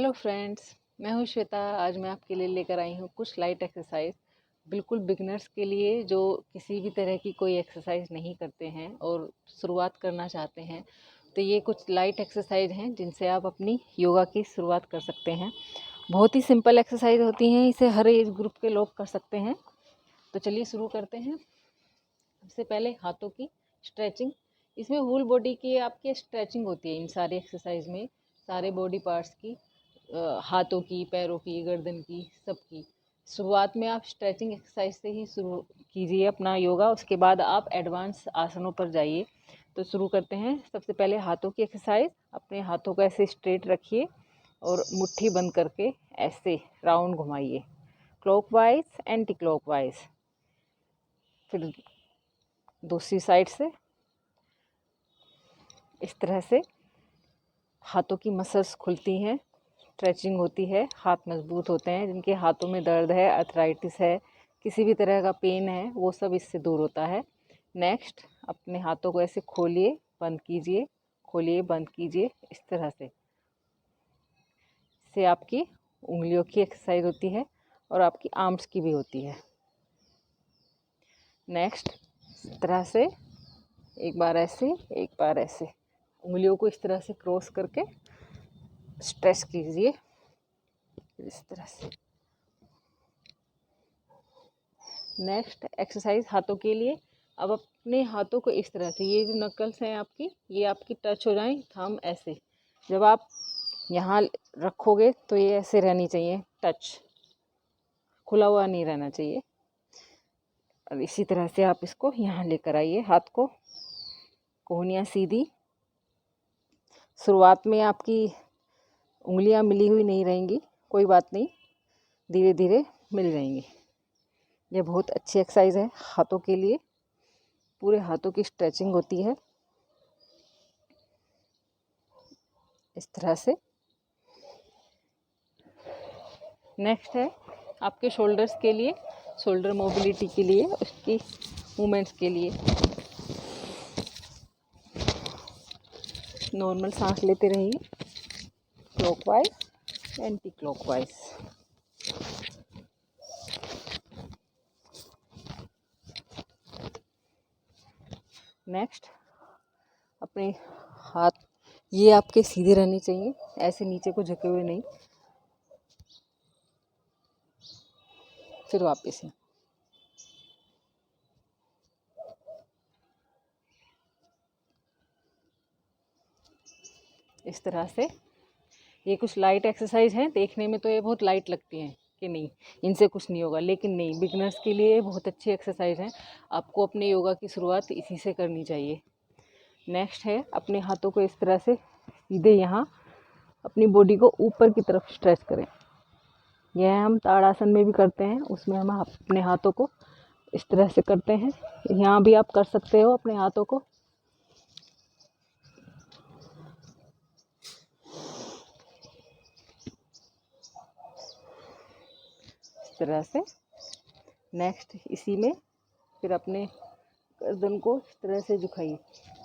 Hello friends, मैं हूँ श्वेता। आज मैं आपके लिए लेकर आई हूँ कुछ लाइट एक्सरसाइज बिल्कुल बिगनर्स के लिए, जो किसी भी तरह की कोई एक्सरसाइज नहीं करते हैं और शुरुआत करना चाहते हैं। तो ये कुछ लाइट एक्सरसाइज हैं जिनसे आप अपनी योगा की शुरुआत कर सकते हैं। बहुत ही सिंपल एक्सरसाइज होती हैं, इसे हर एज ग्रुप के लोग कर सकते हैं। तो चलिए शुरू करते हैं। सबसे पहले हाथों की स्ट्रेचिंग। इसमें होल बॉडी की आपकी स्ट्रेचिंग होती है। इन सारी एक्सरसाइज में सारे बॉडी पार्ट्स की, हाथों की, पैरों की, गर्दन की, सबकी। शुरुआत में आप स्ट्रेचिंग एक्सरसाइज से ही शुरू कीजिए अपना योगा, उसके बाद आप एडवांस आसनों पर जाइए। तो शुरू करते हैं। सबसे पहले हाथों की एक्सरसाइज। अपने हाथों को ऐसे स्ट्रेट रखिए और मुट्ठी बंद करके ऐसे राउंड घुमाइए, क्लॉकवाइज एंटी क्लॉकवाइज। फिर दूसरी साइड से इस तरह से हाथों की मसल्स खुलती हैं, स्ट्रेचिंग होती है, हाथ मजबूत होते हैं। जिनके हाथों में दर्द है, अर्थराइटिस है, किसी भी तरह का पेन है, वो सब इससे दूर होता है। नेक्स्ट, अपने हाथों को ऐसे खोलिए, बंद कीजिए, खोलिए, बंद कीजिए, इस तरह से। इससे आपकी उंगलियों की एक्सरसाइज होती है और आपकी आर्म्स की भी होती है। नेक्स्ट, इस तरह से एक बार ऐसे, एक बार ऐसे, उंगलियों को इस तरह से क्रॉस करके स्ट्रेच कीजिए, इस तरह से। नेक्स्ट एक्सरसाइज हाथों के लिए। अब अपने हाथों को इस तरह से, ये जो नकल्स हैं आपकी, ये आपकी टच हो जाएं, थंब ऐसे। जब आप यहाँ रखोगे तो ये ऐसे रहनी चाहिए, टच, खुला हुआ नहीं रहना चाहिए। अब इसी तरह से आप इसको यहाँ लेकर आइए, हाथ को, कोहनियाँ सीधी। शुरुआत में आपकी उंगलियाँ मिली हुई नहीं रहेंगी, कोई बात नहीं, धीरे धीरे मिल जाएंगी। ये बहुत अच्छी एक्सरसाइज है हाथों के लिए, पूरे हाथों की स्ट्रेचिंग होती है इस तरह से। नेक्स्ट है आपके शोल्डर्स के लिए, शोल्डर मोबिलिटी के लिए, उसकी मूवमेंट्स के लिए। नॉर्मल सांस लेते रहिए, क्लॉकवाइज एंटी क्लॉकवाइज। नेक्स्ट, अपने हाथ ये आपके सीधे रहने चाहिए, ऐसे नीचे को झुके हुए नहीं। फिर वापस से इस तरह से। ये कुछ लाइट एक्सरसाइज हैं, देखने में तो ये बहुत लाइट लगती हैं कि नहीं, इनसे कुछ नहीं होगा, लेकिन नहीं, बिगनर्स के लिए बहुत अच्छी एक्सरसाइज हैं। आपको अपने योगा की शुरुआत इसी से करनी चाहिए। नेक्स्ट है, अपने हाथों को इस तरह से सीधे यहाँ अपनी बॉडी को ऊपर की तरफ स्ट्रेच करें। यह हम ताड़ासन में भी करते हैं, उसमें हम अपने हाथों को इस तरह से करते हैं। यहाँ भी आप कर सकते हो अपने हाथों को इस तरह से। नेक्स्ट, इसी में फिर अपने गर्दन को इस तरह से झुकाइए।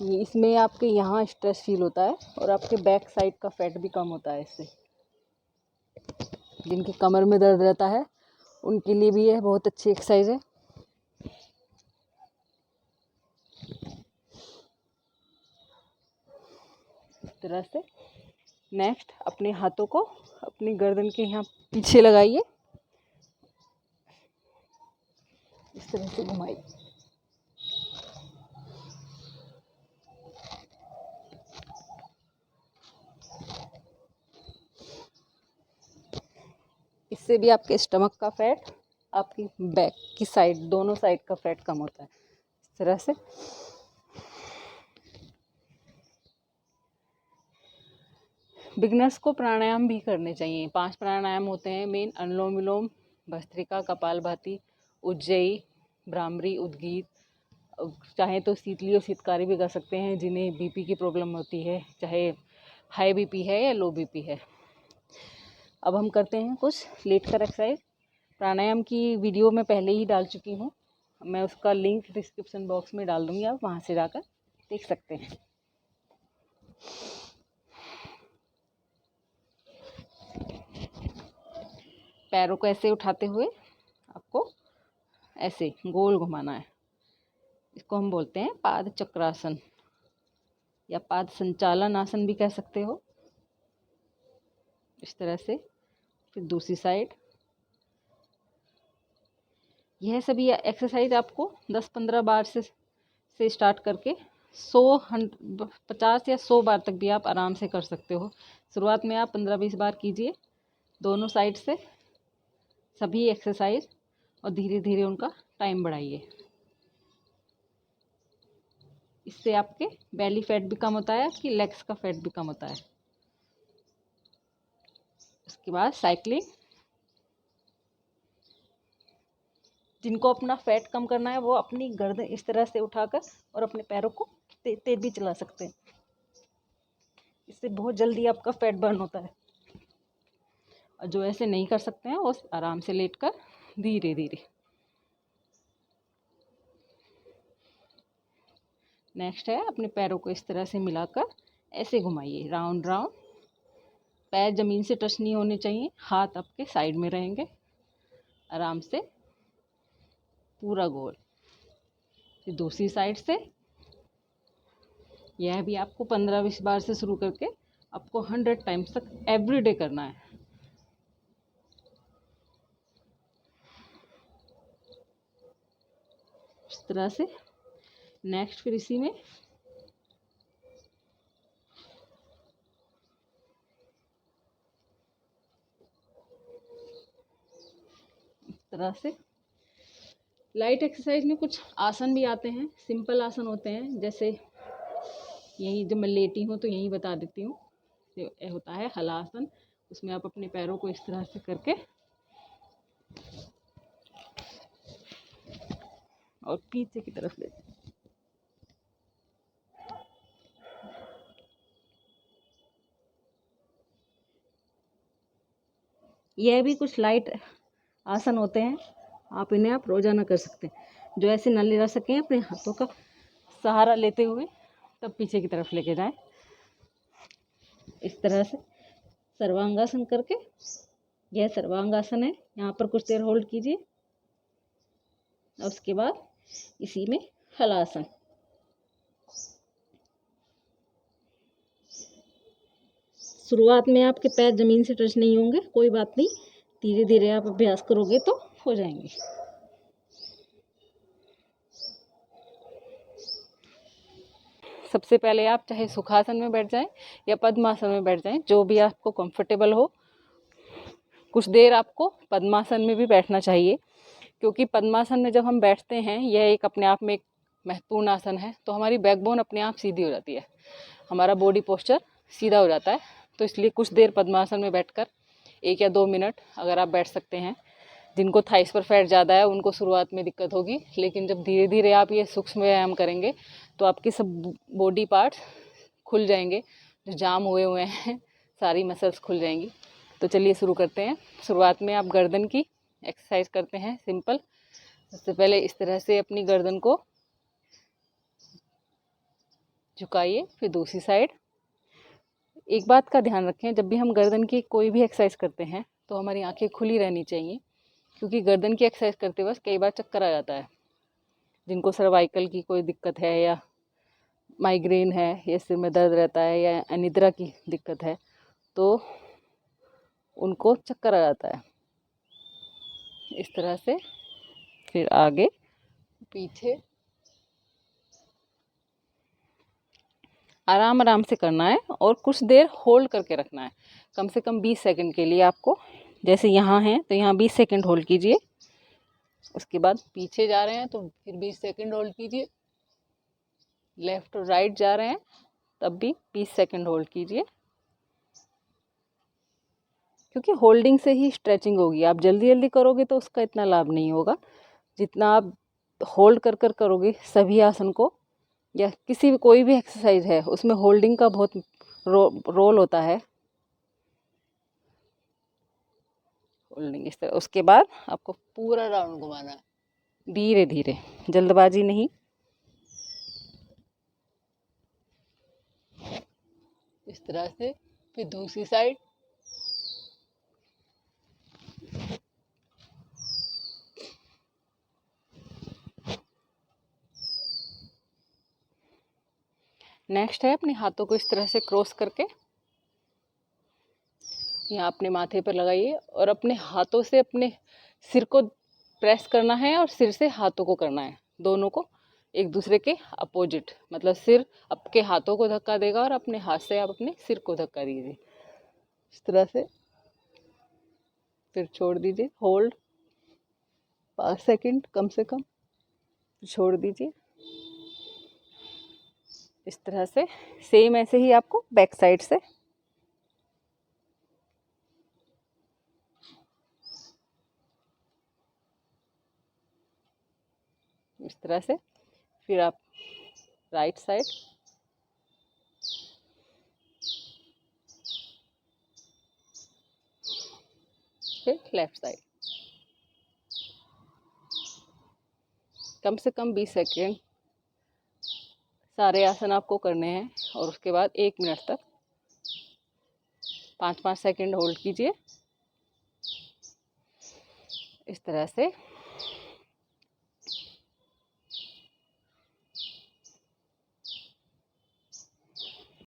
ये इसमें आपके यहाँ स्ट्रेस फील होता है और आपके बैक साइड का फैट भी कम होता है इससे। जिनके कमर में दर्द रहता है उनके लिए भी यह बहुत अच्छी एक्सरसाइज है। इस तरह से। नेक्स्ट, अपने हाथों को अपनी गर्दन के यहाँ पीछे लगाइए, इस तरह से घुमाइए। इससे भी आपके स्टमक का फैट, आपकी बैक की साइड, दोनों साइड का फैट कम होता है इस तरह से। बिगनर्स को प्राणायाम भी करने चाहिए। 5 प्राणायाम होते हैं मेन: अनुलोम विलोम, भस्त्रिका, कपालभाति, उज्जयी, भ्रामरी, उद्गीत। चाहे तो शीतली और शीतकारी भी कर सकते हैं जिन्हें बीपी की प्रॉब्लम होती है, चाहे हाई बीपी है या लो बीपी है। अब हम करते हैं कुछ लेट कर एक्सरसाइज। प्राणायाम की वीडियो मैं पहले ही डाल चुकी हूँ, मैं उसका लिंक डिस्क्रिप्शन बॉक्स में डाल दूँगी, आप वहाँ से जाकर देख सकते हैं। पैरों को ऐसे उठाते हुए आपको ऐसे गोल घुमाना है। इसको हम बोलते हैं पाद चक्रासन या पाद संचालन आसन भी कह सकते हो। इस तरह से। फिर दूसरी साइड। यह सभी एक्सरसाइज आपको 10-15 बार से स्टार्ट करके 50 या 100 बार तक भी आप आराम से कर सकते हो। शुरुआत में आप 15-20 बार कीजिए दोनों साइड से सभी एक्सरसाइज, और धीरे धीरे उनका टाइम बढ़ाइए। इससे आपके बेली फैट भी कम होता है, कि लेग्स का फैट भी कम होता है। उसके बाद साइकिलिंग। जिनको अपना फैट कम करना है वो अपनी गर्दन इस तरह से उठाकर और अपने पैरों को तेज भी चला सकते हैं। इससे बहुत जल्दी आपका फैट बर्न होता है। और जो ऐसे नहीं कर सकते हैं वो आराम से लेटकर धीरे धीरे। नेक्स्ट है, अपने पैरों को इस तरह से मिलाकर ऐसे घुमाइए राउंड राउंड। पैर ज़मीन से टच नहीं होने चाहिए, हाथ आपके साइड में रहेंगे। आराम से पूरा गोल। फिर दूसरी साइड से। यह भी आपको 15-20 बार से शुरू करके आपको 100 टाइम्स तक एवरी डे करना है। इस तरह से। नेक्स्ट फिर इसी में इस तरह से लाइट एक्सरसाइज में कुछ आसन भी आते हैं, सिंपल आसन होते हैं। जैसे यही जब मैं लेटी हूँ तो यही बता देती हूँ। ये होता है हलासन। उसमें आप अपने पैरों को इस तरह से करके और पीछे की तरफ ले। यह भी कुछ लाइट आसन होते हैं, आप इन्हें आप रोजाना कर सकते हैं। जो ऐसे न ले सकें अपने हाथों का सहारा लेते हुए तब पीछे की तरफ लेके जाएं। इस तरह से सर्वांगासन करके। यह सर्वांगासन है, यहाँ पर कुछ देर होल्ड कीजिए। और उसके बाद इसी में हलासन। शुरुआत में आपके पैर जमीन से टच नहीं होंगे, कोई बात नहीं, धीरे धीरे आप अभ्यास करोगे तो हो जाएंगे। सबसे पहले आप चाहे सुखासन में बैठ जाएं या पद्मासन में बैठ जाएं, जो भी आपको कंफर्टेबल हो। कुछ देर आपको पद्मासन में भी बैठना चाहिए, क्योंकि पद्मासन में जब हम बैठते हैं, यह एक अपने आप में एक महत्वपूर्ण आसन है। तो हमारी बैकबोन अपने आप सीधी हो जाती है, हमारा बॉडी पोस्चर सीधा हो जाता है। तो इसलिए कुछ देर पद्मासन में बैठकर 1 या 2 मिनट अगर आप बैठ सकते हैं। जिनको थाइस पर फैट ज़्यादा है उनको शुरुआत में दिक्कत होगी, लेकिन जब धीरे धीरे आप ये सूक्ष्म व्यायाम करेंगे तो आपके सब बॉडी पार्ट्स खुल जाएंगे, जो जाम हुए हैं सारी मसल्स खुल जाएंगी। तो चलिए शुरू करते हैं। शुरुआत में आप गर्दन की एक्सरसाइज करते हैं, सिंपल। सबसे पहले इस तरह से अपनी गर्दन को झुकाइए। फिर दूसरी साइड। एक बात का ध्यान रखें, जब भी हम गर्दन की कोई भी एक्सरसाइज करते हैं तो हमारी आंखें खुली रहनी चाहिए, क्योंकि गर्दन की एक्सरसाइज करते वक्त कई बार चक्कर आ जाता है। जिनको सर्वाइकल की कोई दिक्कत है, या माइग्रेन है, या सिर में दर्द रहता है, या अनिद्रा की दिक्कत है, तो उनको चक्कर आ जाता है। इस तरह से। फिर आगे पीछे आराम आराम से करना है, और कुछ देर होल्ड करके रखना है, कम से कम 20 सेकंड के लिए आपको। जैसे यहाँ है तो यहाँ 20 सेकंड होल्ड कीजिए। उसके बाद पीछे जा रहे हैं तो फिर 20 सेकंड होल्ड कीजिए। लेफ्ट और राइट जा रहे हैं तब भी 20 सेकंड होल्ड कीजिए, क्योंकि होल्डिंग से ही स्ट्रेचिंग होगी। आप जल्दी जल्दी करोगे तो उसका इतना लाभ नहीं होगा। जितना आप होल्ड कर कर करोगे सभी आसन को, या किसी भी कोई भी एक्सरसाइज है, उसमें होल्डिंग का बहुत रोल होता है। होल्डिंग इस तरह। उसके बाद आपको पूरा राउंड घुमाना है, धीरे धीरे, जल्दबाजी नहीं। इस तरह से। फिर दूसरी साइड। नेक्स्ट है अपने हाथों को इस तरह से क्रॉस करके यहाँ अपने माथे पर लगाइए और अपने हाथों से अपने सिर को प्रेस करना है और सिर से हाथों को करना है, दोनों को एक दूसरे के अपोजिट, मतलब सिर आपके हाथों को धक्का देगा और अपने हाथ से आप अपने सिर को धक्का दीजिए इस तरह से। फिर छोड़ दीजिए, होल्ड 5 सेकंड कम से कम, छोड़ दीजिए इस तरह से। सेम ऐसे ही आपको बैक साइड से। इस तरह से। फिर आप राइट साइड, फिर लेफ्ट साइड। कम से कम 20 सेकेंड सारे आसन आपको करने हैं और उसके बाद 1 मिनट तक 5-5 सेकेंड होल्ड कीजिए इस तरह से।